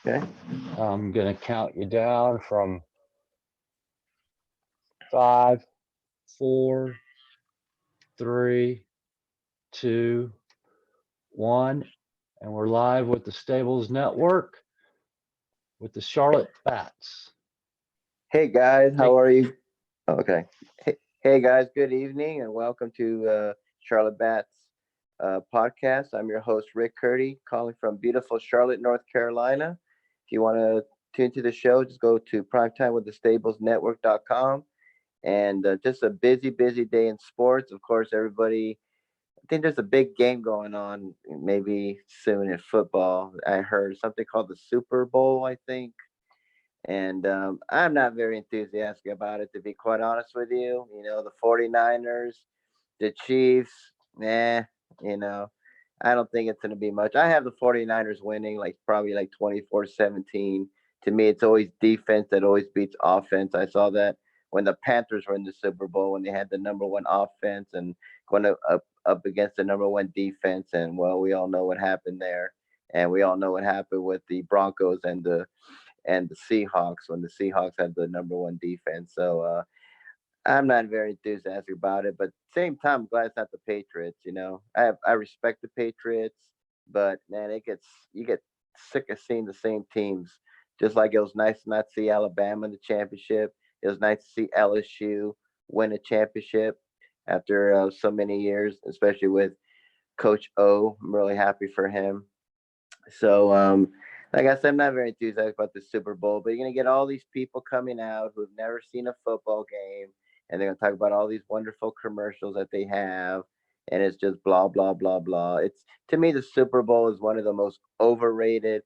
Okay. I'm going to count you down from 5, 4, 3, 2, 1. And we're live with the Stables Network with the Charlotte Bats. Hey guys, how Hey, are you? Okay. Hey guys, good evening and welcome to Charlotte Bats podcast. I'm your host Rick Curdy, calling from beautiful Charlotte, North Carolina. If you want to tune to the show, just go to primetimewiththestablesnetwork.com. And just a busy day in sports. Of course, everybody. I think there's a big game going on, maybe soon in football. I heard something called the Super Bowl. I think. And I'm not very enthusiastic about it, to be quite honest with you. The 49ers, the Chiefs, nah, you know, I don't think it's going to be much. I have the 49ers winning like probably like 24-17. To me, it's always defense that always beats offense. I saw that when the Panthers were in the Super Bowl, when they had the number one offense and going up against the number one defense. And well, we all know what happened there. And we all know what happened with the Broncos and the Seahawks when the Seahawks had the number one defense. So I'm not very enthusiastic about it, but same time, I'm glad it's not the Patriots. I respect the Patriots, but man, you get sick of seeing the same teams. Just like it was nice to not see Alabama in the championship. It was nice to see LSU win a championship after so many years, especially with Coach O. I'm really happy for him. So, like I said, I'm not very enthusiastic about the Super Bowl, but you're gonna get all these people coming out who've never seen a football game, and they're gonna talk about all these wonderful commercials that they have, and it's just blah blah blah blah. It's To me, the Super Bowl is one of the most overrated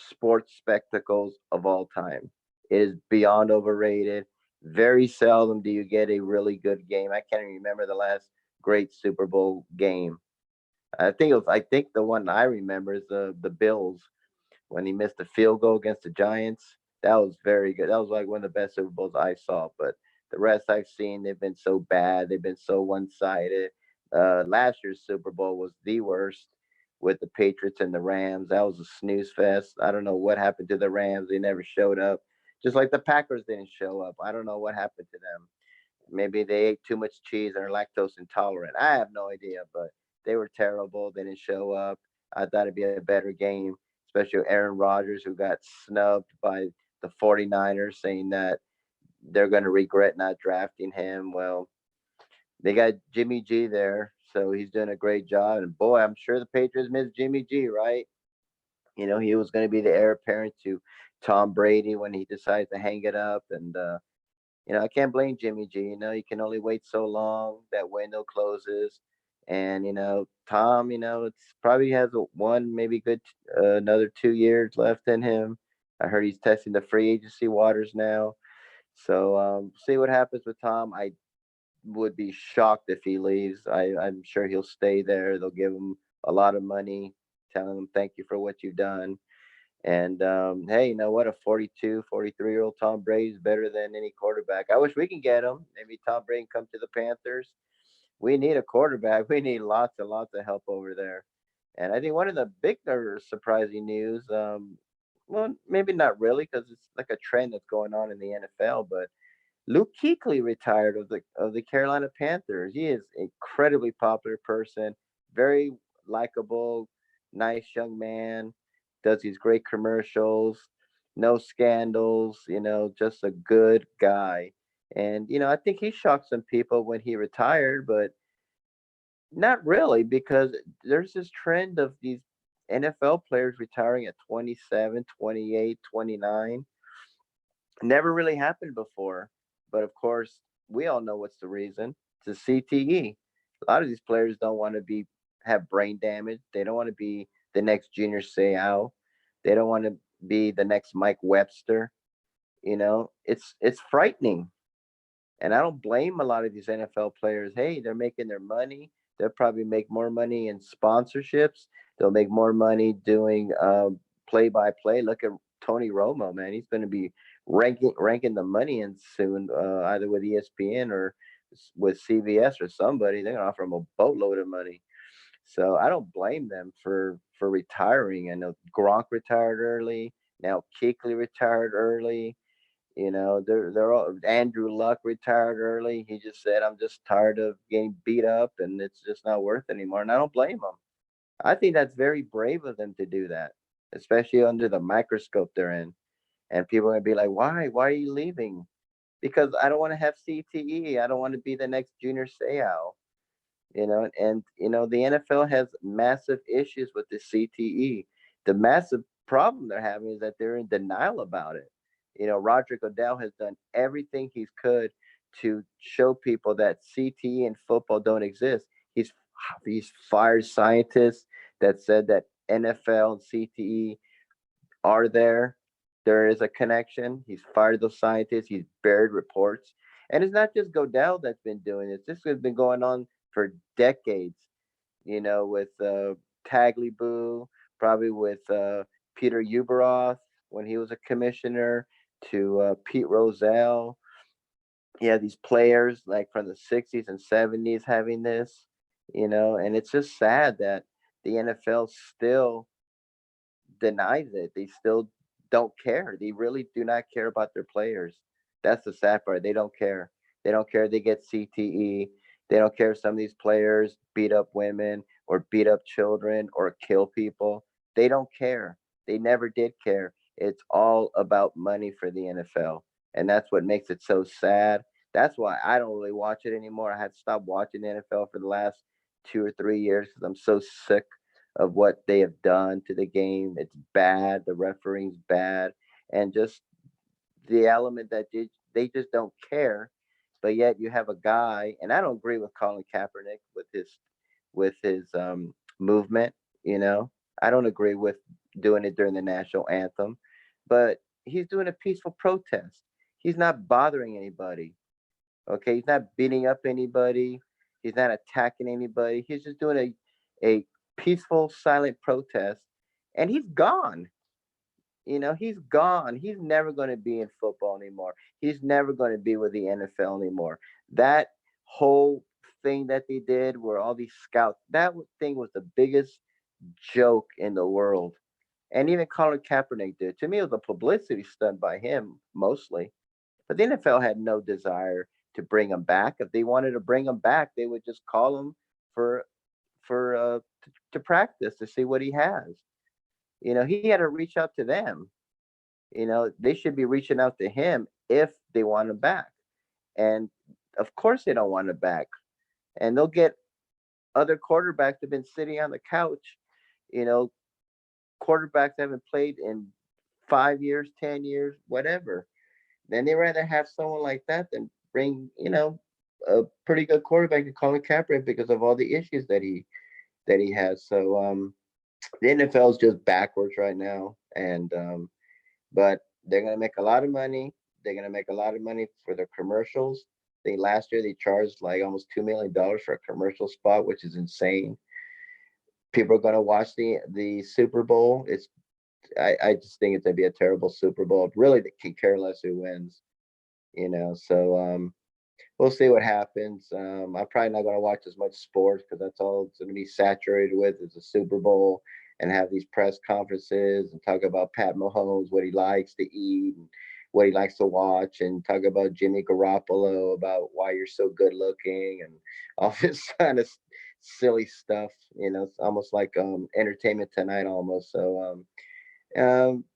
sports spectacles of all time. It is beyond overrated. Very seldom do you get a really good game. I can't even remember the last great Super Bowl game. I think the one I remember is the Bills when he missed the field goal against the Giants. That was very good. That was like one of the best Super Bowls I saw. But the rest I've seen, they've been so bad. They've been so one sided. Last year's Super Bowl was the worst with the Patriots and the Rams. That was a snooze fest. I don't know what happened to the Rams. They never showed up. Just like the Packers didn't show up. I don't know what happened to them. Maybe they ate too much cheese and are lactose intolerant. I have no idea, but they were terrible. They didn't show up. I thought it'd be a better game, especially Aaron Rodgers, who got snubbed by the 49ers, saying that they're going to regret not drafting him. Well, they got Jimmy G there, so he's doing a great job. And boy, I'm sure the Patriots miss Jimmy G, right? He was going to be the heir apparent to Tom Brady when he decides to hang it up. And I can't blame Jimmy G. You can only wait so long. That window closes. And, Tom, it's probably has one, maybe good, another 2 years left in him. I heard he's testing the free agency waters now. So see what happens with Tom. I would be shocked if he leaves. I'm sure he'll stay there. They'll give him a lot of money, telling him thank you for what you've done. And hey, you know what? A 42, 43-year-old Tom Brady is better than any quarterback. I wish we can get him. Maybe Tom Brady can come to the Panthers. We need a quarterback. We need lots and lots of help over there. And I think one of the bigger surprising news, well, maybe not really, because it's like a trend that's going on in the NFL, but Luke Kuechly retired of the Carolina Panthers. He is an incredibly popular person, very likable, nice young man. Does these great commercials, no scandals. Just a good guy. And I think he shocked some people when he retired, but not really because there's this trend of these NFL players retiring at 27, 28, 29. Never really happened before. But of course, we all know what's the reason. It's a CTE. A lot of these players don't want to have brain damage. They don't want to be the next Junior Seau. They don't want to be the next Mike Webster. It's frightening. And I don't blame a lot of these NFL players. Hey, they're making their money. They'll probably make more money in sponsorships. They'll make more money doing play by play. Look at Tony Romo, man. He's going to be ranking the money in soon, either with ESPN or with CBS or somebody. They're going to offer him a boatload of money. So I don't blame them for for retiring. I know Gronk retired early. Now Kuechly retired early. They're all Andrew Luck retired early. He just said, "I'm just tired of getting beat up, and it's just not worth it anymore." And I don't blame him. I think that's very brave of them to do that, especially under the microscope they're in. And people are gonna be like, "Why? Why are you leaving?" Because I don't want to have CTE. I don't want to be the next Junior Seau. The NFL has massive issues with the CTE. The massive problem they're having is that they're in denial about it. Roger Goodell has done everything he could to show people that CTE and football don't exist. He's fired scientists that said that NFL and CTE are there. There is a connection. He's fired those scientists. He's buried reports. And it's not just Godell that's been doing this. This has been going on for decades, with Tagliabue, probably with Peter Uberoth when he was a commissioner, to Pete Rozelle. Yeah, these players like from the 60s and 70s having this, and it's just sad that the NFL still denies it. They still don't care. They really do not care about their players. That's the sad part. They don't care. They don't care. They get CTE. They don't care if some of these players beat up women or beat up children or kill people. They don't care. They never did care. It's all about money for the NFL. And that's what makes it so sad. That's why I don't really watch it anymore. I had to stop watching the NFL for the last 2 or 3 years because I'm so sick of what they have done to the game. It's bad. The refereeing's bad, and just the element that they just don't care. But yet you have a guy, and I don't agree with Colin Kaepernick with his movement. I don't agree with doing it during the national anthem, but he's doing a peaceful protest. He's not bothering anybody. Okay, he's not beating up anybody. He's not attacking anybody. He's just doing a peaceful, silent protest, and he's gone. He's gone. He's never going to be in football anymore. He's never going to be with the NFL anymore. That whole thing that they did, where all these scouts, that thing was the biggest joke in the world. And even Colin Kaepernick did. To me, it was a publicity stunt by him mostly. But the NFL had no desire to bring him back. If they wanted to bring him back, they would just call him for to practice to see what he has. He had to reach out to them. They should be reaching out to him if they want him back. And of course they don't want him back. And they'll get other quarterbacks that have been sitting on the couch, you know, quarterbacks that haven't played in 5 years, 10 years, whatever. Then they rather have someone like that than bring, a pretty good quarterback to Colin Kaepernick because of all the issues that he has. So the NFL is just backwards right now, and but they're gonna make a lot of money. They're gonna make a lot of money for their commercials. I think last year they charged like almost $2 million for a commercial spot, which is insane. People are gonna watch the Super Bowl. I just think it's gonna be a terrible Super Bowl. Really, they can care less who wins. So we'll see what happens. I'm probably not going to watch as much sports because that's all it's going to be saturated with is the Super Bowl and have these press conferences and talk about Pat Mahomes, what he likes to eat and what he likes to watch, and talk about Jimmy Garoppolo, about why you're so good looking and all this kind of silly stuff. It's almost like Entertainment Tonight almost. So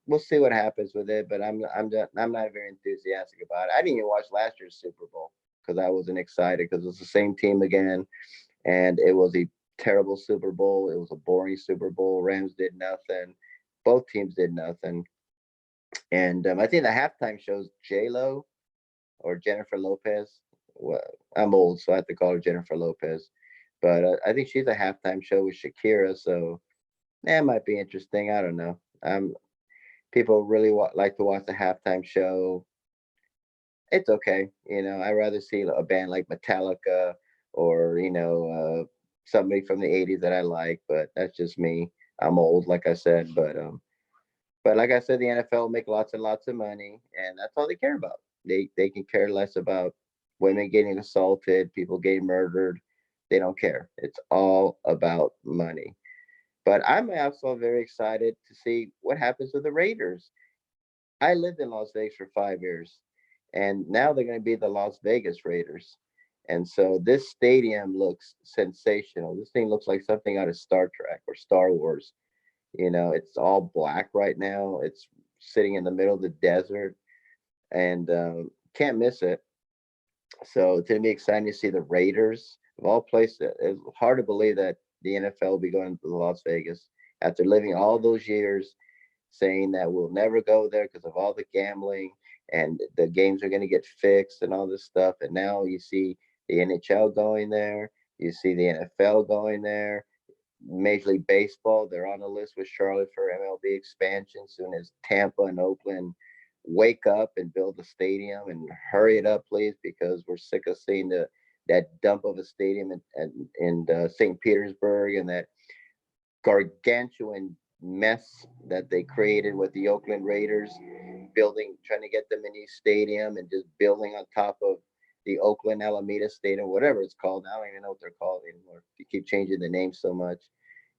we'll see what happens with it, but I'm not very enthusiastic about it. I didn't even watch last year's Super Bowl because I wasn't excited because it's the same team again, and it was a terrible Super Bowl. It was a boring Super Bowl. Rams did nothing. Both teams did nothing, and I think the halftime shows J Lo or Jennifer Lopez. Well, I'm old, so I have to call her Jennifer Lopez, but I think she's a halftime show with Shakira, so that might be interesting. I don't know. People really like to watch the halftime show. It's okay. I'd rather see a band like Metallica or, somebody from the 80s that I like, but that's just me. I'm old, like I said, but like I said, the NFL make lots and lots of money, and that's all they care about. They can care less about women getting assaulted, people getting murdered. They don't care. It's all about money. But I'm also very excited to see what happens with the Raiders. I lived in Las Vegas for 5 years, and now they're going to be the Las Vegas Raiders. And so this stadium looks sensational. This thing looks like something out of Star Trek or Star Wars. It's all black right now. It's sitting in the middle of the desert, and can't miss it. So it's going to be exciting to see the Raiders of all places. It's hard to believe that the NFL will be going to Las Vegas after living all those years saying that we'll never go there because of all the gambling and the games are going to get fixed and all this stuff. And now you see the NHL going there, you see the NFL going there, Major League Baseball, they're on the list with Charlotte for MLB expansion. Soon as Tampa and Oakland wake up and build a stadium and hurry it up, please, because we're sick of seeing that dump of a stadium in St. Petersburg and that gargantuan mess that they created with the Oakland Raiders, trying to get them a new stadium and just building on top of the Oakland Alameda Stadium, whatever it's called. I don't even know what they're called anymore. You keep changing the name so much,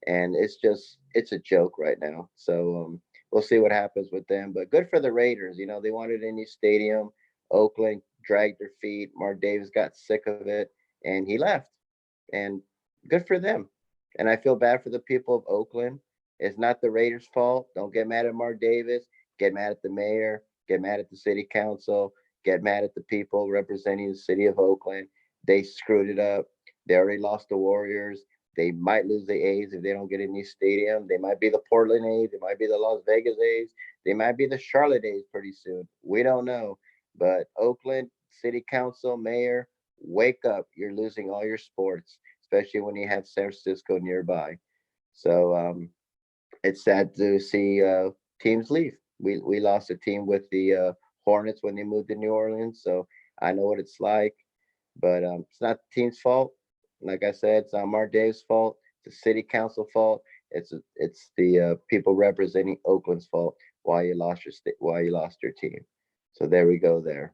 and it's a joke right now. So we'll see what happens with them. But good for the Raiders. They wanted a new stadium. Oakland dragged their feet. Mark Davis got sick of it, and he left. And good for them. And I feel bad for the people of Oakland. It's not the Raiders' fault. Don't get mad at Mark Davis. Get mad at the mayor. Get mad at the city council. Get mad at the people representing the city of Oakland. They screwed it up. They already lost the Warriors. They might lose the A's if they don't get a new stadium. They might be the Portland A's. They might be the Las Vegas A's. They might be the Charlotte A's pretty soon. We don't know. But Oakland City Council, Mayor, wake up. You're losing all your sports, especially when you have San Francisco nearby. So it's sad to see teams leave. We lost a team with the Hornets when they moved to New Orleans, so I know what it's like. But it's not the team's fault. Like I said, it's not Mark Davis' fault. It's the city council fault. It's the people representing Oakland's fault. Why you lost your team. So there we go there.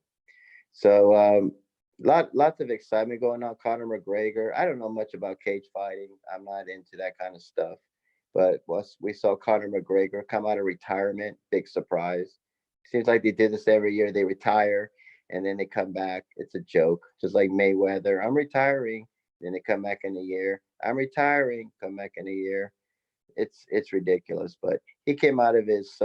So lots of excitement going on. Conor McGregor. I don't know much about cage fighting. I'm not into that kind of stuff. But once we saw Conor McGregor come out of retirement, big surprise. Seems like they did this every year. They retire and then they come back. It's a joke, just like Mayweather. I'm retiring. Then they come back in a year. I'm retiring. Come back in a year. It's ridiculous. But he came out of his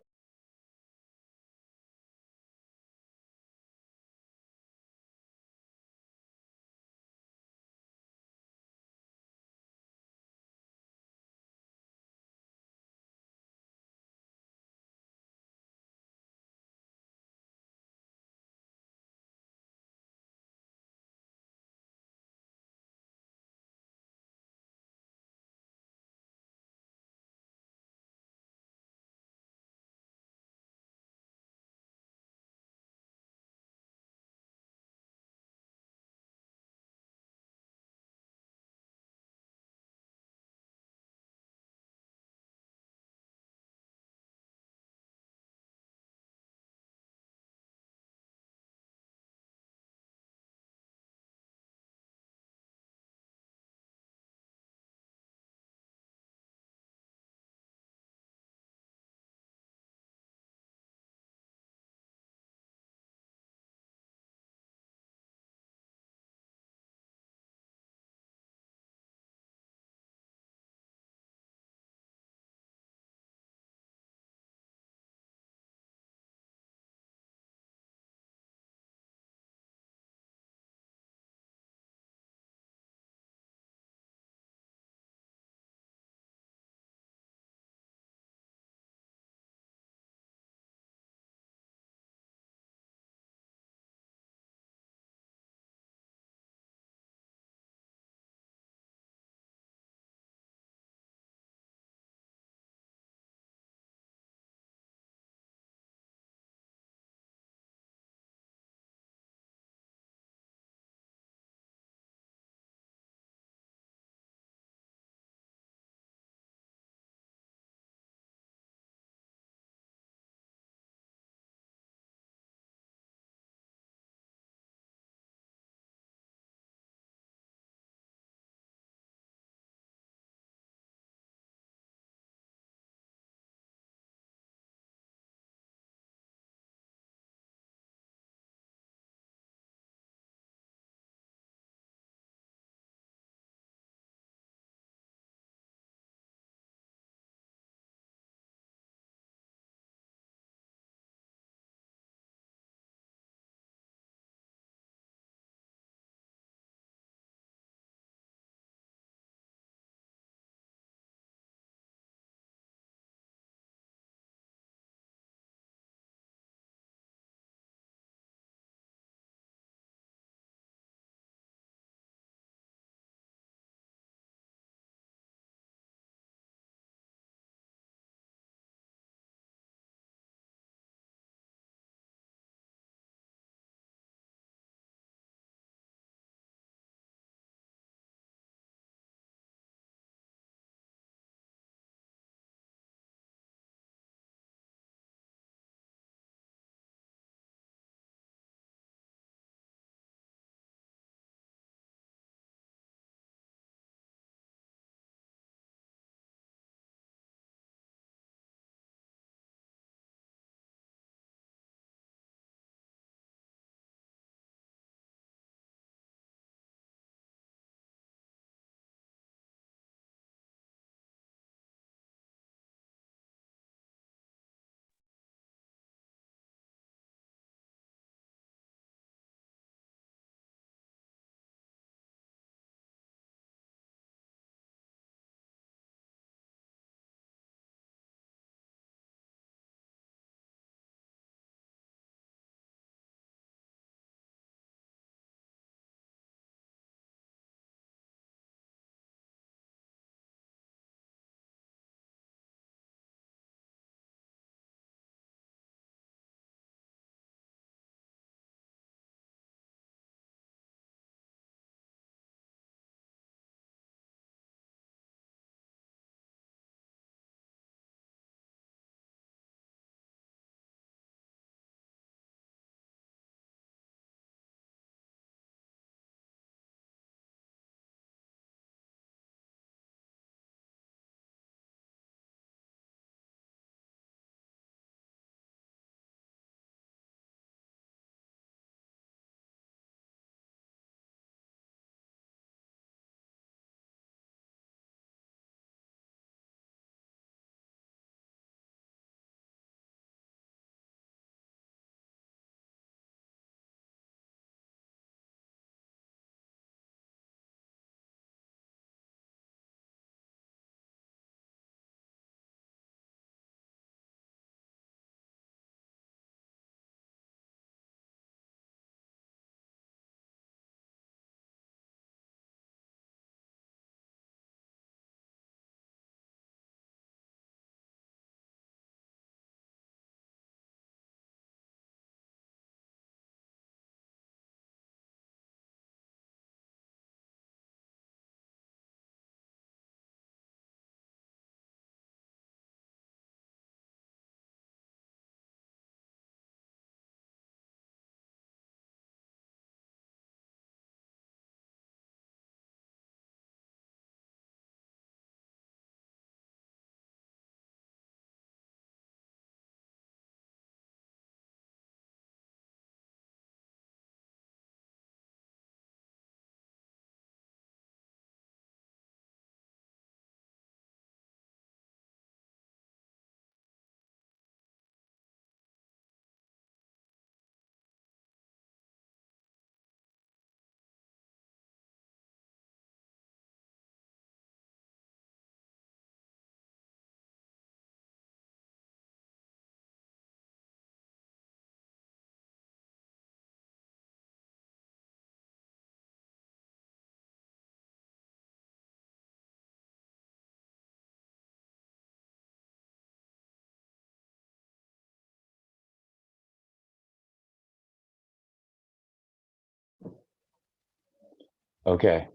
Okay.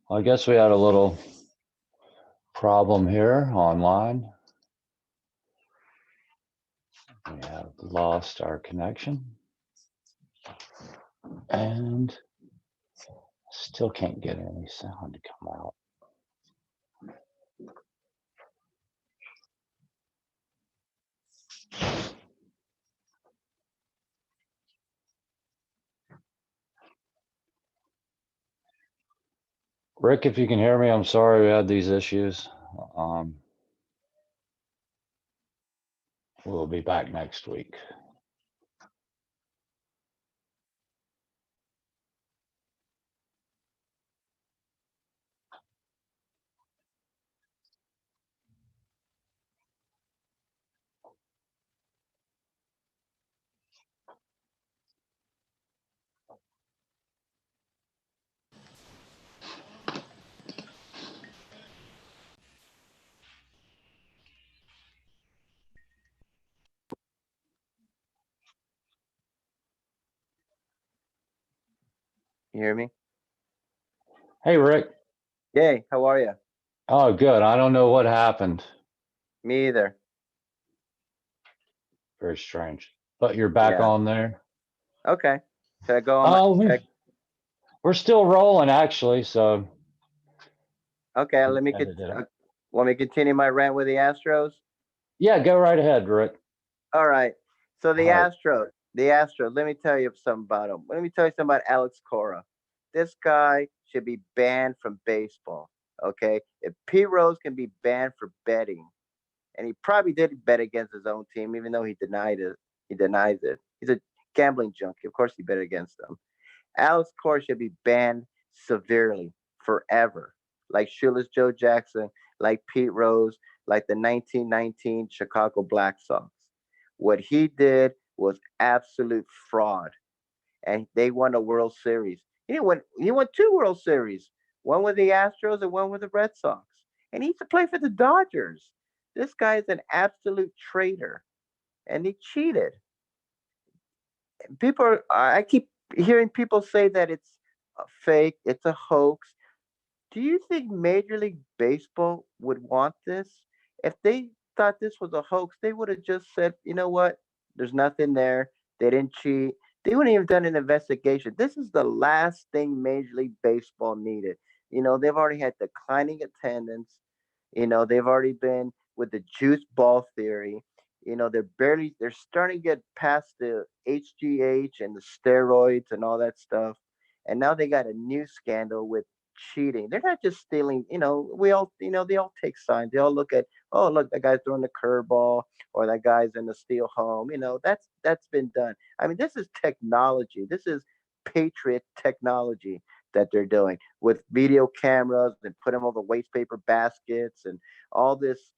Well, I guess we had a little problem here online. We have lost our connection and still can't get any sound to come out. Rick, if you can hear me, I'm sorry we had these issues. We'll be back next week. You hear me? Hey, Rick. Yay, how are you? Oh, good. I don't know what happened. Me either. Very strange. But you're back Yeah. on there. Okay. Should I go on Oh, my we're still rolling actually. So okay, edit it out. let me continue my rant with the Astros. Yeah, go right ahead, Rick. All right. So All right. The Astros, let me tell you something about him. Let me tell you something about Alex Cora. This guy should be banned from baseball. Okay. If Pete Rose can be banned for betting, and he probably did bet against his own team, even though he denies it. He's a gambling junkie. Of course he bet against them. Alex Cora should be banned severely forever. Like Shoeless Joe Jackson, like Pete Rose, like the 1919 Chicago Black Sox. What he did was absolute fraud. And they won a World Series. He won two World Series, one with the Astros and one with the Red Sox. And he used to play for the Dodgers. This guy is an absolute traitor. And he cheated. I keep hearing people say that it's a fake, it's a hoax. Do you think Major League Baseball would want this? If they thought this was a hoax, they would have just said, you know what? There's nothing there. They didn't cheat. They wouldn't even done an investigation. This is the last thing Major League Baseball needed. They've already had declining attendance. They've already been with the juice ball theory. They're starting to get past the HGH and the steroids and all that stuff. And now they got a new scandal with cheating. They're not just stealing. They all take signs. They all look at, oh, look, that guy's throwing the curveball, or that guy's in the steal home. That's been done. I mean, this is technology. This is patriot technology that they're doing with video cameras and put them over waste paper baskets and all this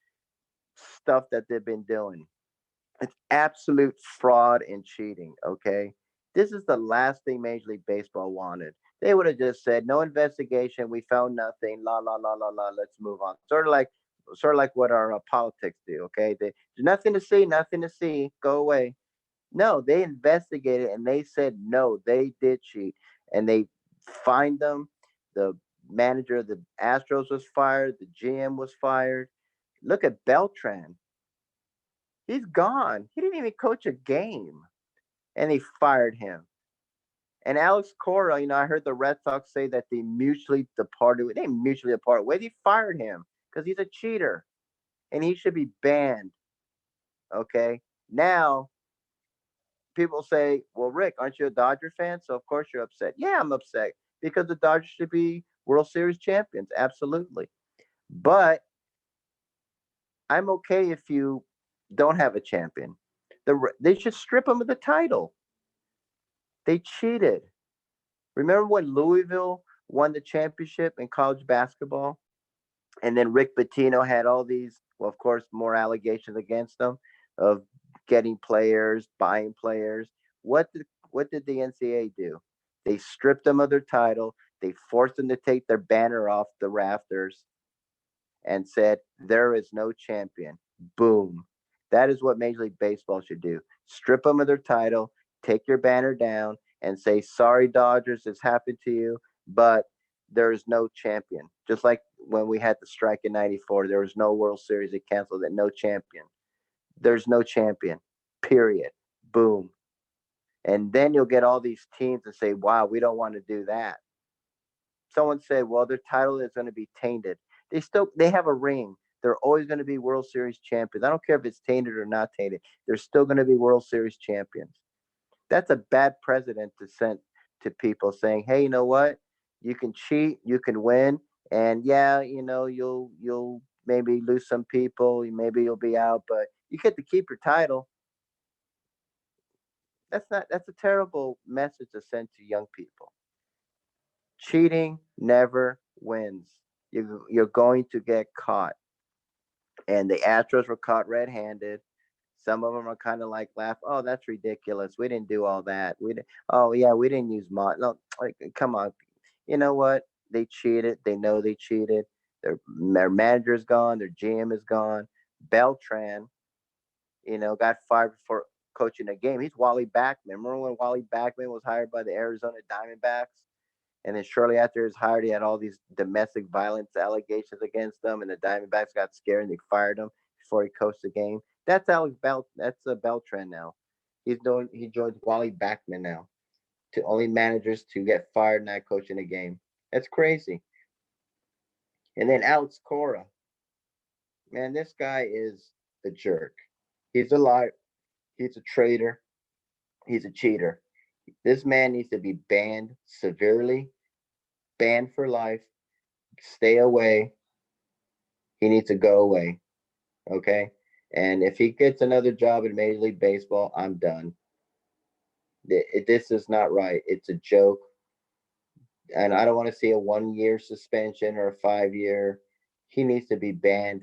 stuff that they've been doing. It's absolute fraud and cheating. Okay. This is the last thing Major League Baseball wanted. They would have just said, no investigation. We found nothing. La, la, la, la, la. Let's move on. Sort of like what our politics do. Okay. There's nothing to see, nothing to see. Go away. No, they investigated and they said, no, they did cheat. And they fined them. The manager of the Astros was fired. The GM was fired. Look at Beltran. He's gone. He didn't even coach a game, and they fired him. And Alex Cora, I heard the Red Sox say that they mutually departed. They mutually departed ways. They fired him because he's a cheater, and he should be banned. Okay. Now people say, "Well, Rick, aren't you a Dodger fan? So of course you're upset." Yeah, I'm upset because the Dodgers should be World Series champions. Absolutely, but I'm okay if you don't have a champion. They should strip them of the title. They cheated. Remember when Louisville won the championship in college basketball? And then Rick Pitino had all these, well, of course, more allegations against them of getting players, buying players. What did the NCAA do? They stripped them of their title. They forced them to take their banner off the rafters and said, there is no champion. Boom. That is what Major League Baseball should do. Strip them of their title, take your banner down, and say, sorry, Dodgers, this happened to you, but there is no champion. Just like when we had the strike in 94, there was no World Series. It canceled it, no champion. There's no champion, period. Boom. And then you'll get all these teams and say, wow, we don't want to do that. Someone said, well, their title is going to be tainted. They have a ring. They're always going to be World Series champions. I don't care if it's tainted or not tainted. They're still going to be World Series champions. That's a bad precedent to send to people saying, hey, you know what? You can cheat, you can win, and yeah, you'll maybe lose some people, maybe you'll be out, but you get to keep your title. That's a terrible message to send to young people. Cheating never wins. You're going to get caught. And the Astros were caught red-handed. Some of them are kind of like laugh. Oh, that's ridiculous. We didn't do all that. Oh yeah, we didn't use mod. No, like come on. You know what? They cheated. They know they cheated. Their manager's gone. Their GM is gone. Beltran, got fired for coaching a game. He's Wally Backman. Remember when Wally Backman was hired by the Arizona Diamondbacks? And then shortly after he was hired, he had all these domestic violence allegations against him, and the Diamondbacks got scared and they fired him before he coached the game. That's Alex Bell. That's a Beltran now. He joins Wally Backman now. To only managers to get fired not coaching a game. That's crazy. And then Alex Cora. Man, this guy is a jerk. He's a liar. He's a traitor. He's a cheater. This man needs to be banned severely, banned for life, stay away. He needs to go away. Okay? And if he gets another job in Major League Baseball, I'm done. This is not right. It's a joke. And I don't want to see a 1-year suspension or a 5-year. He needs to be banned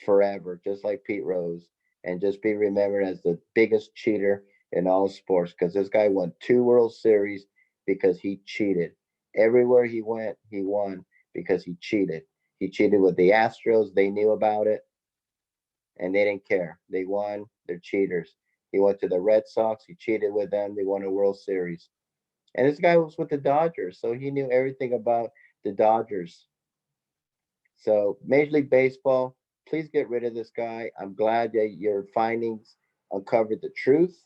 forever, just like Pete Rose, and just be remembered as the biggest cheater in all sports, because this guy won 2 World Series because he cheated. Everywhere he went, he won because he cheated. He cheated with the Astros. They knew about it, and they didn't care. They won. They're cheaters. He went to the Red Sox. He cheated with them. They won a World Series. And this guy was with the Dodgers, so he knew everything about the Dodgers. So Major League Baseball, please get rid of this guy. I'm glad that your findings uncovered the truth.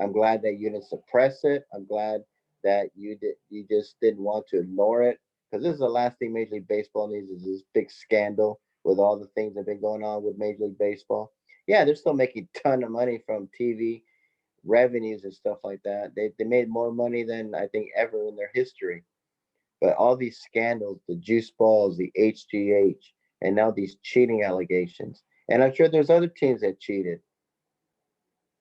I'm glad that you didn't suppress it. I'm glad that you just didn't want to ignore it, because this is the last thing Major League Baseball needs is this big scandal with all the things that have been going on with Major League Baseball. Yeah, they're still making a ton of money from TV revenues and stuff like that. They made more money than I think ever in their history. But all these scandals, the juice balls, the HGH, and now these cheating allegations. And I'm sure there's other teams that cheated.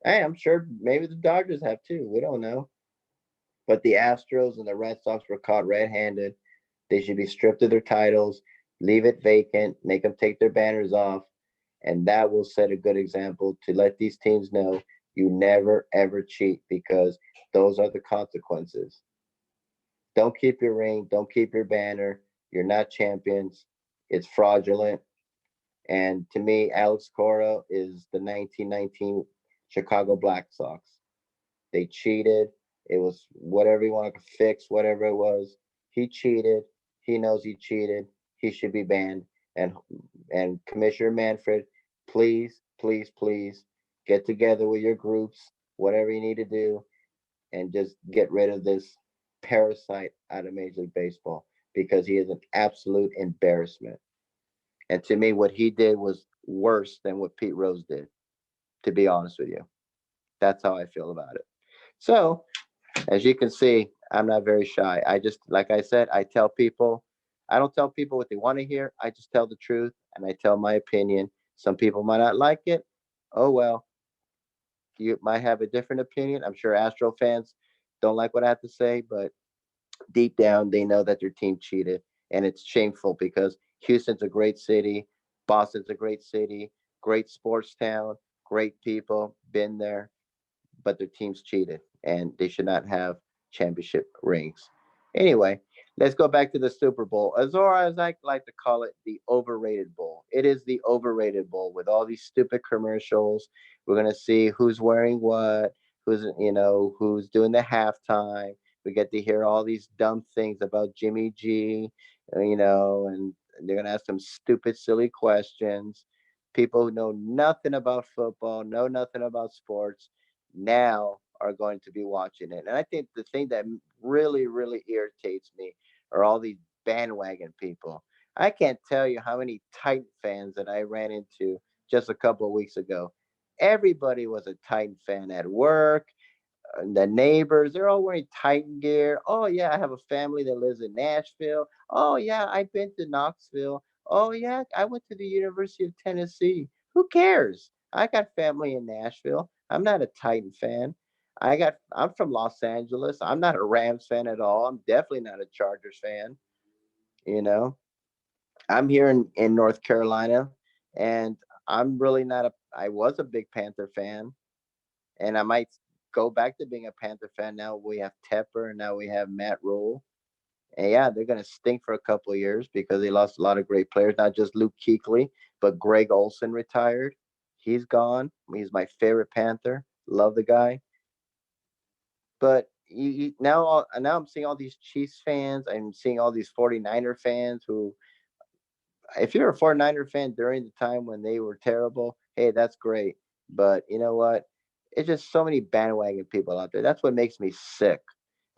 Hey, I'm sure maybe the Dodgers have too. We don't know. But the Astros and the Red Sox were caught red-handed. They should be stripped of their titles, leave it vacant, make them take their banners off, and that will set a good example to let these teams know you never ever cheat, because those are the consequences. Don't keep your ring. Don't keep your banner. You're not champions. It's fraudulent. And to me, Alex Cora is the 1919 Chicago Black Sox. They cheated. It was whatever you want to fix, whatever it was. He cheated. He knows he cheated. He should be banned. And Commissioner Manfred, please, please, please get together with your groups, whatever you need to do, and just get rid of this parasite out of Major League Baseball, because he is an absolute embarrassment. And to me, what he did was worse than what Pete Rose did, to be honest with you. That's how I feel about it. So, as you can see, I'm not very shy. I just, like I said, I don't tell people what they want to hear. I just tell the truth and I tell my opinion. Some people might not like it. Oh, well, you might have a different opinion. I'm sure Astro fans don't like what I have to say, but deep down, they know that their team cheated. And it's shameful, because Houston's a great city. Boston's a great city, great sports town, great people, been there, but their teams cheated and they should not have championship rings. Anyway, let's go back to the Super Bowl. As I like to call it, the overrated bowl. It is the overrated bowl with all these stupid commercials. We're going to see who's wearing what, who's doing the halftime. We get to hear all these dumb things about Jimmy G, and they're gonna ask some stupid, silly questions. People who know nothing about football, know nothing about sports, now are going to be watching it. And I think the thing that really, really irritates me are all these bandwagon people. I can't tell you how many Titan fans that I ran into just a couple of weeks ago. Everybody was a Titan fan at work. The neighbors, they're all wearing Titan gear. Oh yeah, I have a family that lives in Nashville. Oh yeah, I've been to Knoxville. Oh yeah, I went to the University of Tennessee. Who cares? I got family in Nashville. I'm not a Titan fan. I'm from Los Angeles. I'm not a Rams fan at all. I'm definitely not a Chargers fan. You know, I'm here in North Carolina, and I'm really not a. I was a big Panther fan, and I might go back to being a Panther fan. Now we have Tepper, and now we have Matt Rule. And yeah, they're gonna stink for a couple of years because they lost a lot of great players, not just Luke Kuechly, but Greg Olson retired. He's gone. He's my favorite Panther. Love the guy. But now I'm seeing all these Chiefs fans. I'm seeing all these 49er fans who, if you're a 49er fan during the time when they were terrible, hey, that's great. But you know what? It's just so many bandwagon people out there. That's what makes me sick.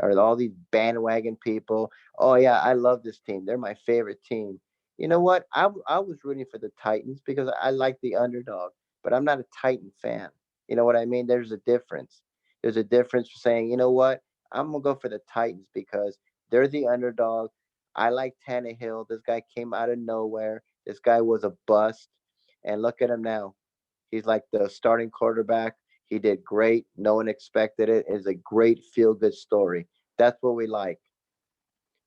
Are all these bandwagon people? Oh yeah, I love this team. They're my favorite team. You know what? I was rooting for the Titans because I like the underdog, but I'm not a Titan fan. You know what I mean? There's a difference. There's a difference for saying, you know what? I'm gonna go for the Titans because they're the underdog. I like Tannehill. This guy came out of nowhere. This guy was a bust. And look at him now. He's like the starting quarterback. He did great. No one expected it. It's a great feel good story. That's what we like.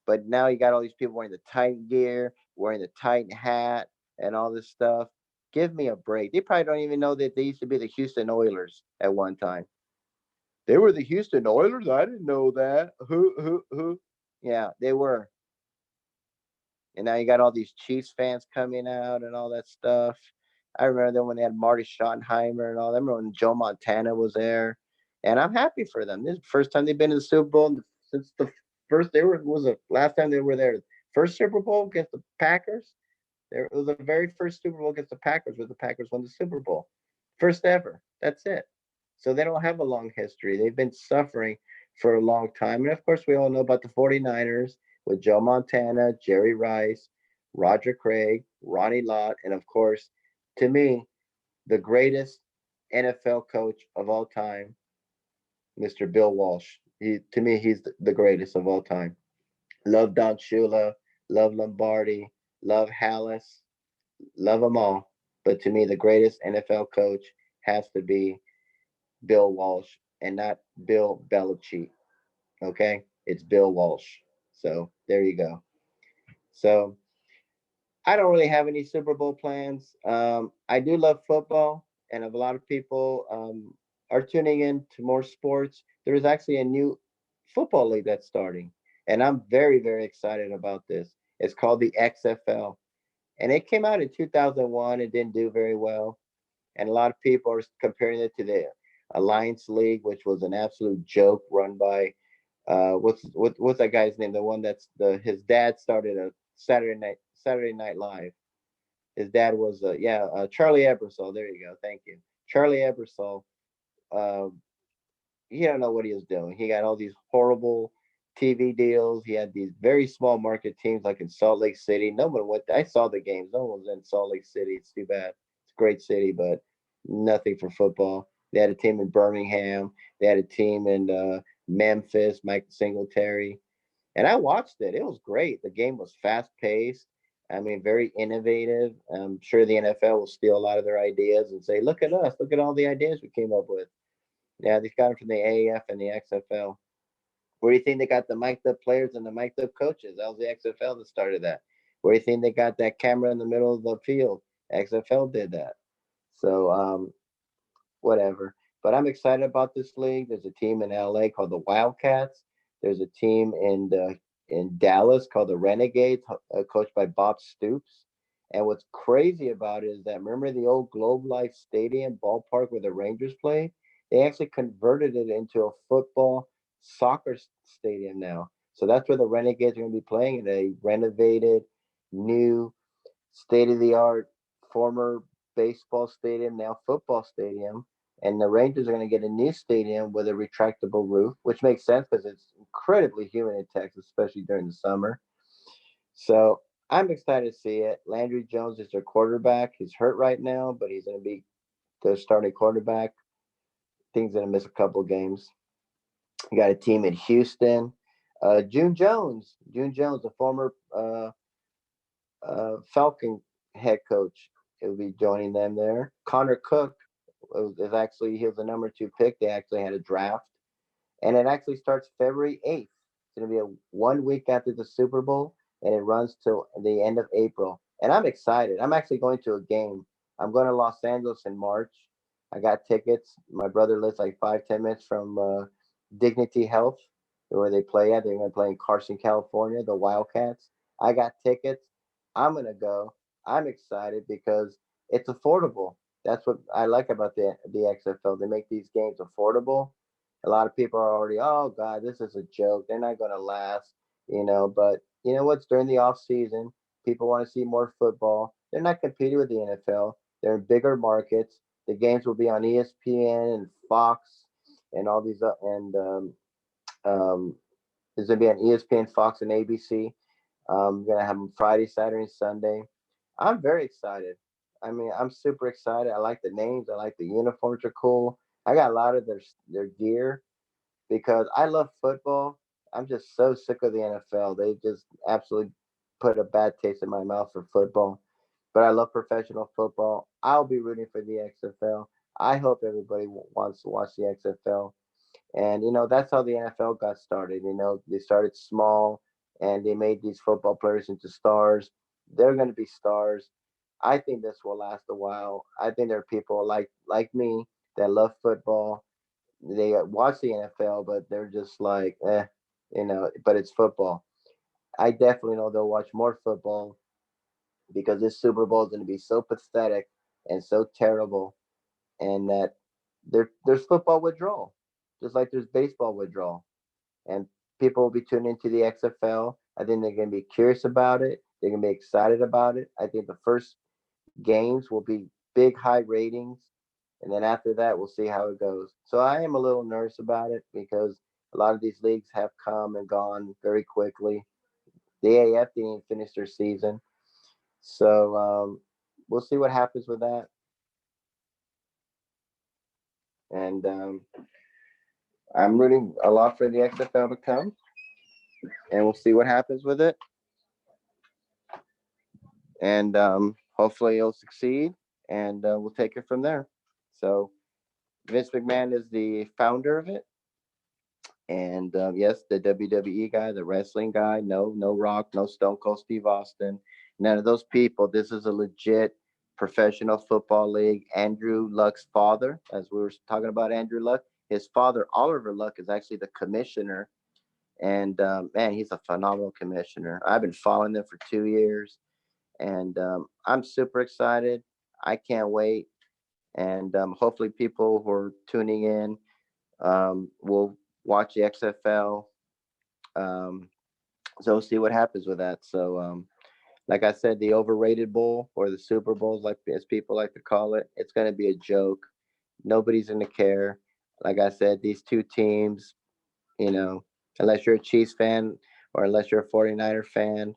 But now you got all these people wearing the Titan gear, wearing the Titan hat, and all this stuff. Give me a break. They probably don't even know that they used to be the Houston Oilers at one time. They were the Houston Oilers? I didn't know that. Who? Yeah, they were. And now you got all these Chiefs fans coming out and all that stuff. I remember them when they had Marty Schottenheimer and all. I remember when Joe Montana was there, and I'm happy for them. This is the first time they've been in the Super Bowl since the first. They were was the last time they were there. First Super Bowl against the Packers. There it was the very first Super Bowl against the Packers, where the Packers won the Super Bowl, first ever. That's it. So they don't have a long history. They've been suffering for a long time, and of course, we all know about the 49ers with Joe Montana, Jerry Rice, Roger Craig, Ronnie Lott, and of course, to me, the greatest NFL coach of all time, Mr. Bill Walsh. To me, he's the greatest of all time. Love Don Shula, love Lombardi, love Hallis, love them all. But to me, the greatest NFL coach has to be Bill Walsh and not Bill Belichick. Okay, it's Bill Walsh. So there you go. So I don't really have any Super Bowl plans. I do love football, and a lot of people are tuning in to more sports. There is actually a new football league that's starting, and I'm very, very excited about this. It's called the XFL, and it came out in 2001. It didn't do very well, and a lot of people are comparing it to the Alliance League, which was an absolute joke run by what's that guy's name? The one that's the his dad started a Saturday Night Live. His dad was Charlie Ebersol. There you go. Thank you, Charlie Ebersol. Uh, he don't know what he was doing. He got all these horrible TV deals. He had these very small market teams like in Salt Lake City. No one went. I saw the games. No one was in Salt Lake City. It's too bad. It's a great city, but nothing for football. They had a team in Birmingham. They had a team in Memphis. Mike Singletary, and I watched it. It was great. The game was fast paced. I mean, very innovative. I'm sure the NFL will steal a lot of their ideas and say, "Look at us! Look at all the ideas we came up with." Yeah, they've got them from the AAF and the XFL. Where do you think they got the mic'd up players and the mic'd up coaches? That was the XFL that started that. Where do you think they got that camera in the middle of the field? XFL did that. So whatever. But I'm excited about this league. There's a team in LA called the Wildcats. There's a team in Dallas called the Renegades, coached by Bob Stoops. And what's crazy about it is that remember the old Globe Life Stadium ballpark where the Rangers played? They actually converted it into a football stadium now. So that's where the Renegades are going to be playing in a renovated, new, state of the art, former baseball stadium, now football stadium. And the Rangers are going to get a new stadium with a retractable roof, which makes sense because it's incredibly humid in Texas, especially during the summer. So I'm excited to see it. Landry Jones is their quarterback. He's hurt right now, but he's going to be the starting quarterback. I think he's going to miss a couple games. You got a team in Houston. June Jones, the former Falcon head coach, will be joining them there. Connor Cook is actually he was the number 2 pick. They actually had a draft, and it actually starts February 8th. It's going to be a 1 week after the Super Bowl, and it runs till the end of April. And I'm excited. I'm actually going to a game. I'm going to Los Angeles in March. I got tickets. My brother lives like 5-10 minutes from Dignity Health, where they play at. They're going to play in Carson, California, the Wildcats. I got tickets. I'm going to go. I'm excited because it's affordable. That's what I like about the XFL. They make these games affordable. A lot of people are already, oh God, this is a joke. They're not going to last, But you know what's during the off season? People want to see more football. They're not competing with the NFL. They're in bigger markets. The games will be on ESPN and Fox and all these um, there's gonna be on ESPN, Fox, and ABC. Gonna have them Friday, Saturday, and Sunday. I'm very excited. I mean, I'm super excited. I like the names. I like the uniforms are cool. I got a lot of their gear because I love football. I'm just so sick of the NFL. They just absolutely put a bad taste in my mouth for football. But I love professional football. I'll be rooting for the XFL. I hope everybody wants to watch the XFL. And that's how the NFL got started. They started small and they made these football players into stars. They're going to be stars. I think this will last a while. I think there are people like me that love football. They watch the NFL, but they're just like, but it's football. I definitely know they'll watch more football because this Super Bowl is going to be so pathetic and so terrible, and that there's football withdrawal, just like there's baseball withdrawal, and people will be tuning into the XFL. I think they're going to be curious about it. They're going to be excited about it. I think the first games will be big, high ratings, and then after that, we'll see how it goes. So I am a little nervous about it because a lot of these leagues have come and gone very quickly. The AF didn't finish their season, so we'll see what happens with that. And I'm rooting a lot for the XFL to come, and we'll see what happens with it. And hopefully it'll succeed, and we'll take it from there. So Vince McMahon is the founder of it, and yes, the WWE guy, the wrestling guy. No Rock, no Stone Cold Steve Austin, none of those people. This is a legit professional football league. Andrew Luck's father, as we were talking about Andrew Luck, his father Oliver Luck is actually the commissioner, and man, he's a phenomenal commissioner. I've been following them for 2 years, and I'm super excited. I can't wait, and hopefully people who are tuning in will watch the XFL. Um, so we'll see what happens with that. So, like I said, the overrated bowl, or the Super Bowls, like as people like to call it, it's going to be a joke. Nobody's going to care. Like I said, these two teams, you know, unless you're a Chiefs fan or unless you're a 49er fan.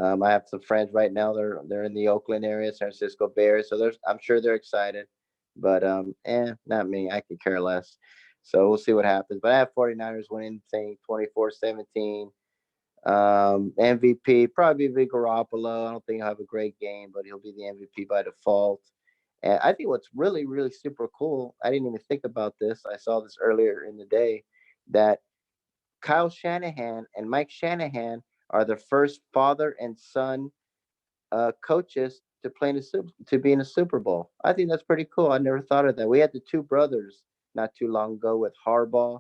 I have some friends right now. They're in the Oakland area, San Francisco Bears. So I'm sure they're excited, but not me. I could care less. So we'll see what happens. But I have 49ers winning thing 24-17. MVP probably be Garoppolo. I don't think he'll have a great game, but he'll be the MVP by default. And I think what's really, really super cool, I didn't even think about this. I saw this earlier in the day, that Kyle Shanahan and Mike Shanahan are the first father and son coaches to play to be in a Super Bowl. I think that's pretty cool. I never thought of that. We had the two brothers not too long ago with Harbaugh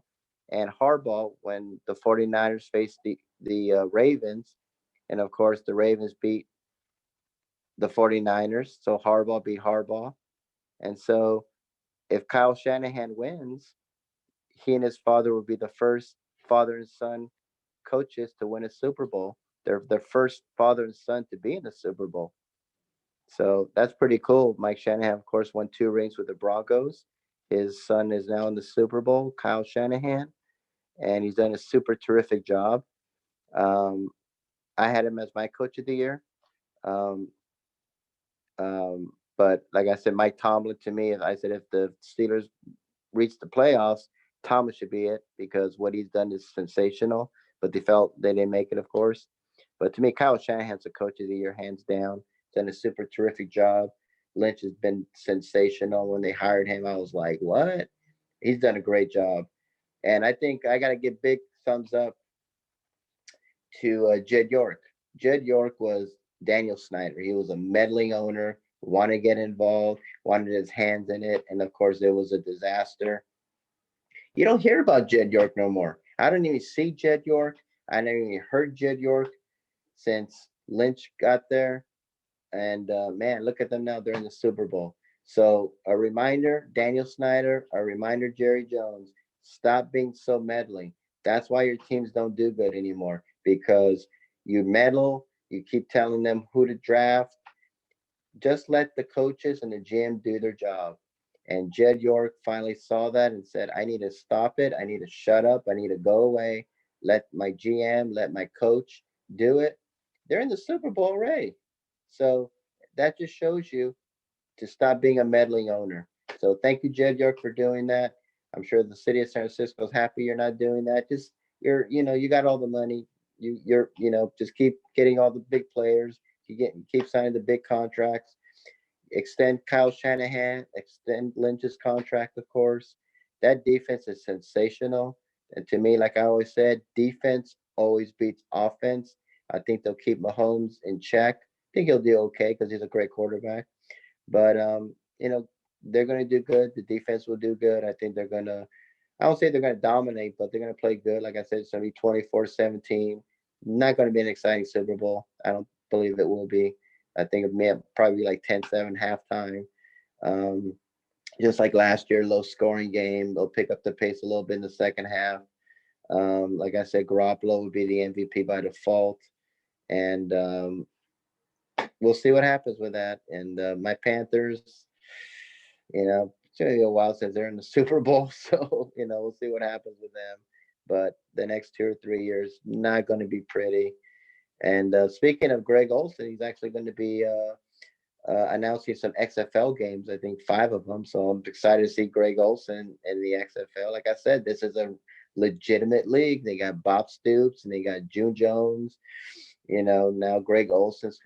and Harbaugh when the 49ers faced the Ravens, and of course the Ravens beat the 49ers, so Harbaugh beat Harbaugh. And so if Kyle Shanahan wins, he and his father will be the first father and son coaches to win a Super Bowl. They're the first father and son to be in the Super Bowl. So that's pretty cool. Mike Shanahan, of course, won 2 rings with the Broncos. His son is now in the Super Bowl, Kyle Shanahan, and he's done a super terrific job. Um, I had him as my coach of the year. Um, but like I said, Mike Tomlin to me, I said if the Steelers reach the playoffs, Thomas should be it because what he's done is sensational. But they felt they didn't make it, of course. But to me, Kyle Shanahan's the coach of the year, hands down. Done a super terrific job. Lynch has been sensational. When they hired him, I was like, what? He's done a great job. And I think I got to give big thumbs up to Jed York. Jed York was Daniel Snyder. He was a meddling owner, wanted to get involved, wanted his hands in it. And of course, it was a disaster. You don't hear about Jed York no more. I don't even see Jed York. I never even heard Jed York since Lynch got there. And man, look at them now. They're in the Super Bowl. So a reminder, Daniel Snyder, a reminder, Jerry Jones, stop being so meddling. That's why your teams don't do good anymore because you meddle, you keep telling them who to draft. Just let the coaches and the GM do their job. And Jed York finally saw that and said, I need to stop it. I need to shut up. I need to go away. Let my GM, let my coach do it. They're in the Super Bowl already. So that just shows you to stop being a meddling owner. So thank you, Jed York, for doing that. I'm sure the city of San Francisco is happy you're not doing that. Just you got all the money. Just keep getting all the big players. Keep signing the big contracts. Extend Kyle Shanahan. Extend Lynch's contract, of course. That defense is sensational. And to me, like I always said, defense always beats offense. I think they'll keep Mahomes in check. I think he'll do okay because he's a great quarterback. But they're going to do good. The defense will do good. I think they're going to. I don't say they're going to dominate, but they're going to play good. Like I said, it's going to be 24-17. Not going to be an exciting Super Bowl. I don't believe it will be. I think it may probably be like 10-7 halftime. Um, just like last year, low scoring game. They'll pick up the pace a little bit in the second half. Like I said, Garoppolo would be the MVP by default. And we'll see what happens with that. And my Panthers, it's going to be a while since they're in the Super Bowl. So, we'll see what happens with them. But the next 2 or 3 years, not going to be pretty. And speaking of Greg Olson, he's actually going to be announcing some XFL games, I think 5 of them. So I'm excited to see Greg Olson in the XFL. Like I said, this is a legitimate league. They got Bob Stoops and they got June Jones. Now Greg Olson's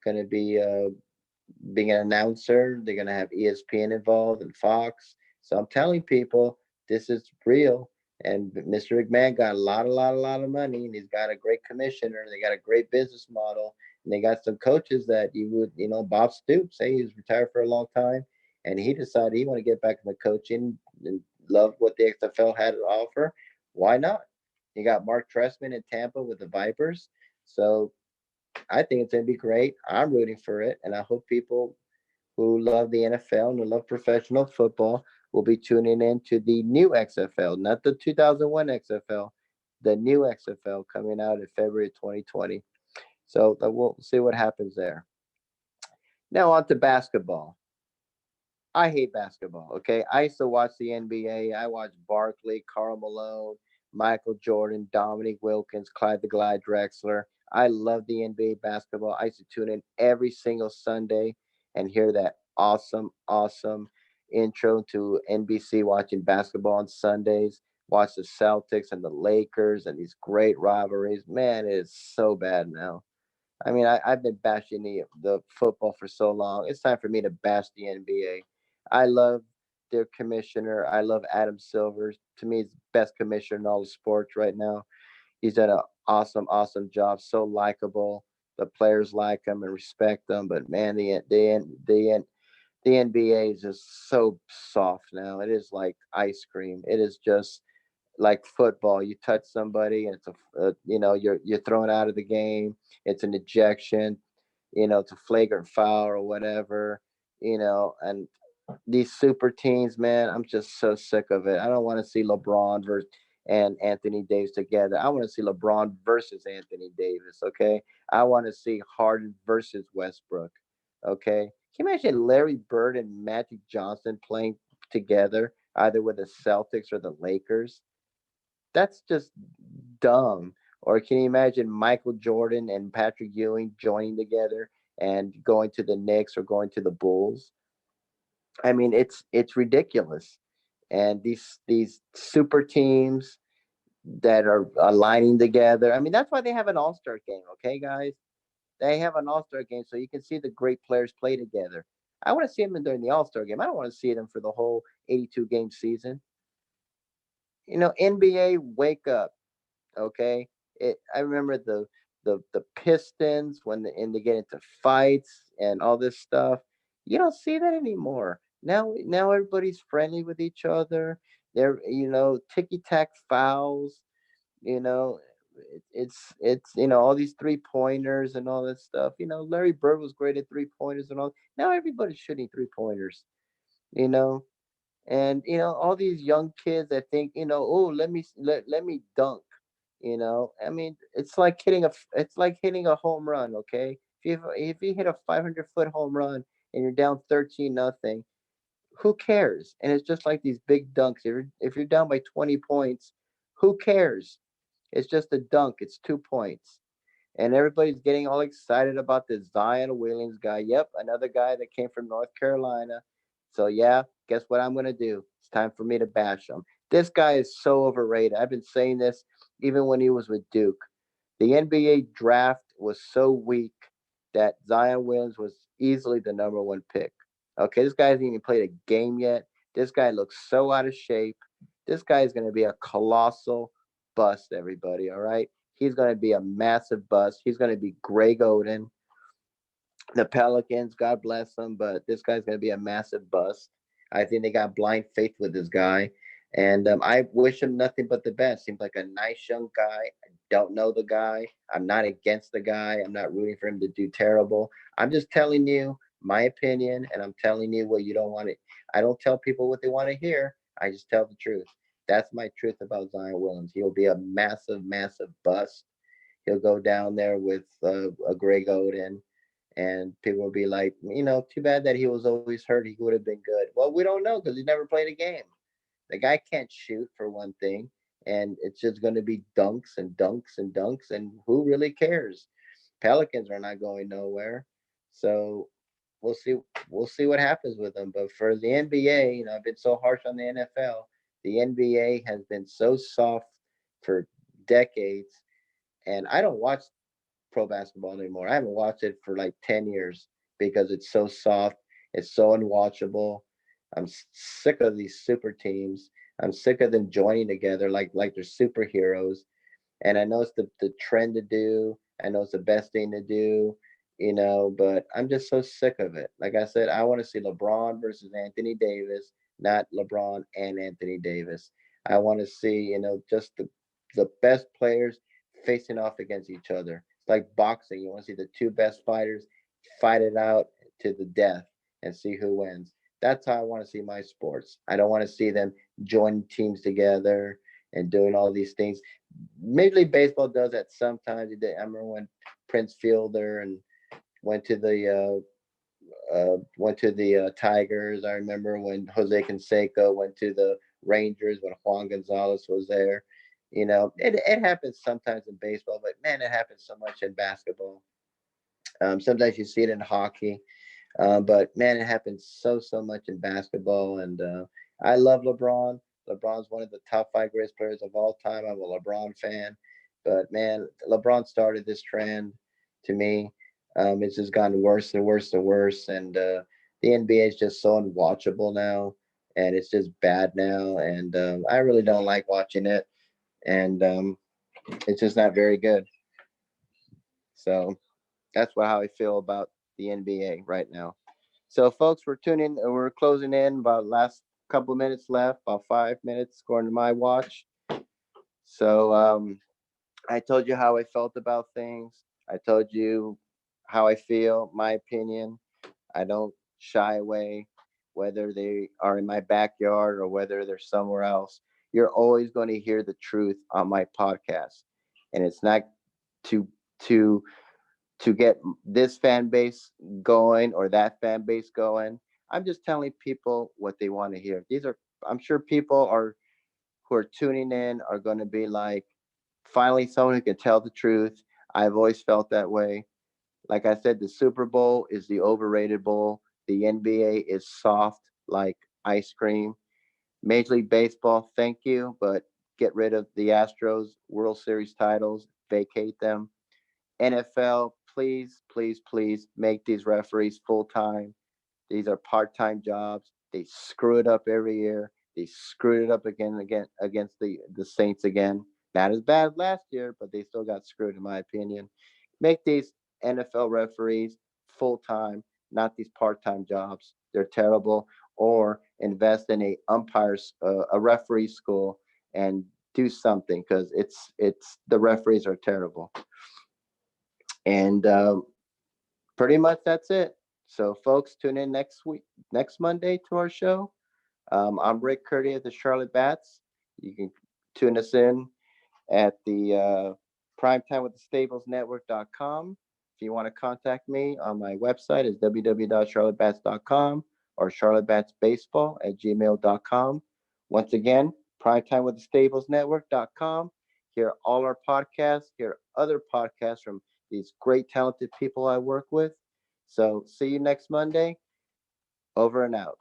going to be being an announcer. They're going to have ESPN involved and Fox. So I'm telling people this is real. And Mr. McMahon got a lot of money, and he's got a great commissioner. They got a great business model, and they got some coaches that you would, Bob Stoops, say he was retired for a long time, and he decided he want to get back into coaching and loved what the XFL had to offer. Why not? You got Mark Trestman in Tampa with the Vipers, so I think it's going to be great. I'm rooting for it, and I hope people who love the NFL and who love professional football will be tuning in to the new XFL, not the 2001 XFL, the new XFL coming out in February 2020. So we'll see what happens there. Now on to basketball. I hate basketball. Okay, I used to watch the NBA. I watched Barkley, Karl Malone, Michael Jordan, Dominique Wilkins, Clyde the Glide Drexler. I love the NBA basketball. I used to tune in every single Sunday and hear that awesome intro to NBC watching basketball on Sundays. Watch the Celtics and the Lakers and these great rivalries. Man, it is so bad now. I mean, I've been bashing the football for so long. It's time for me to bash the NBA. I love their commissioner. I love Adam Silver. To me, he's the best commissioner in all the sports right now. He's done an awesome job. So likable. The players like him and respect him. But man, the NBA is just so soft now. It is like ice cream. It is just like football. You touch somebody and it's you're thrown out of the game. It's an ejection. It's a flagrant foul or whatever. And these super teams, man, I'm just so sick of it. I don't want to see LeBron versus and Anthony Davis together. I want to see LeBron versus Anthony Davis. Okay, I want to see Harden versus Westbrook. Okay, can you imagine Larry Bird and Magic Johnson playing together, either with the Celtics or the Lakers? That's just dumb. Or can you imagine Michael Jordan and Patrick Ewing joining together and going to the Knicks or going to the Bulls? I mean, it's ridiculous. And these super teams that are aligning together. I mean, that's why they have an all-star game, okay, guys? They have an all-star game so you can see the great players play together. I want to see them during the all-star game. I don't want to see them for the whole 82 game season. NBA, wake up, okay? I remember the Pistons and they get into fights and all this stuff. You don't see that anymore. Now everybody's friendly with each other. They're ticky tack fouls. You know, it's all these 3 pointers and all that stuff. Larry Bird was great at 3 pointers and all. Now everybody's shooting 3 pointers. You know, and all these young kids that think oh let me dunk. I mean, it's like hitting a home run. Okay, if you hit a 500-foot home run and you're down 13-0, who cares? And it's just like these big dunks. If you're down by 20 points, who cares? It's just a dunk. It's 2 points. And everybody's getting all excited about this Zion Williams guy. Yep, another guy that came from North Carolina. So yeah, guess what I'm gonna do? It's time for me to bash him. This guy is so overrated. I've been saying this even when he was with Duke. The NBA draft was so weak that Zion Williams was easily the number one pick. Okay, this guy hasn't even played a game yet. This guy looks so out of shape. This guy is going to be a colossal bust, everybody. All right. He's going to be a massive bust. He's going to be Greg Oden. The Pelicans, God bless them, but this guy's going to be a massive bust. I think they got blind faith with this guy. And I wish him nothing but the best. Seems like a nice young guy. I don't know the guy. I'm not against the guy. I'm not rooting for him to do terrible. I'm just telling you my opinion, and I'm telling you what you don't want to. I don't tell people what they want to hear. I just tell the truth. That's my truth about Zion Williams. He'll be a massive, massive bust. He'll go down there with a Greg Oden, and people will be like, too bad that he was always hurt. He would have been good. Well, we don't know because he never played a game. The guy can't shoot for one thing, and it's just going to be dunks and dunks and dunks, and who really cares? Pelicans are not going nowhere, so we'll see. We'll see what happens with them. But for the NBA, I've been so harsh on the NFL. The NBA has been so soft for decades, and I don't watch pro basketball anymore. I haven't watched it for like 10 years because it's so soft. It's so unwatchable. I'm sick of these super teams. I'm sick of them joining together like they're superheroes. And I know it's the trend to do. I know it's the best thing to do, but I'm just so sick of it. Like I said, I want to see LeBron versus Anthony Davis, not LeBron and Anthony Davis. I want to see, just the best players facing off against each other. It's like boxing. You want to see the two best fighters fight it out to the death and see who wins. That's how I want to see my sports. I don't want to see them join teams together and doing all these things. Major League Baseball does that sometimes. I remember when Prince Fielder and went to the Tigers. I remember when Jose Canseco went to the Rangers when Juan Gonzalez was there. It happens sometimes in baseball, but man, it happens so much in basketball. Sometimes you see it in hockey, but man, it happens so much in basketball. And I love LeBron. LeBron's one of the top 5 greatest players of all time. I'm a LeBron fan, but man, LeBron started this trend to me. It's just gotten worse and worse and worse, and the NBA is just so unwatchable now, and it's just bad now, and I really don't like watching it, and it's just not very good. So that's how I feel about the NBA right now. So, folks, we're tuning. We're closing in about last couple of minutes left, about 5 minutes according to my watch. So, I told you how I felt about things. I told you how I feel, my opinion. I don't shy away, whether they are in my backyard or whether they're somewhere else. you're always going to hear the truth on my podcast. And it's not to to to get this fan base going or that fan base going. I'm just telling people what they want to hear. I'm sure people are who are tuning in are going to be like, finally, someone who can tell the truth. I've always felt that way. Like I said, the Super Bowl is the overrated bowl. The NBA is soft like ice cream. Major League Baseball, thank you, but get rid of the Astros World Series titles, vacate them. NFL, please, please, please make these referees full time. These are part time jobs. They screw it up every year. They screwed it up again and again against the Saints again. Not as bad as last year, but they still got screwed, in my opinion. Make these NFL referees full time, not these part time jobs. They're terrible. Or invest in a referee school, and do something because it's the referees are terrible. And pretty much that's it. So, folks, tune in next Monday to our show. I'm Rick Curdy of the Charlotte Bats. You can tune us in at the primetime with the stablesnetwork.com. If you want to contact me on my website is www.charlottebats.com or charlottebatsbaseball@gmail.com. Once again, primetime with the stablesnetwork.com. Hear all our podcasts, hear other podcasts from these great talented people I work with. So see you next Monday. Over and out.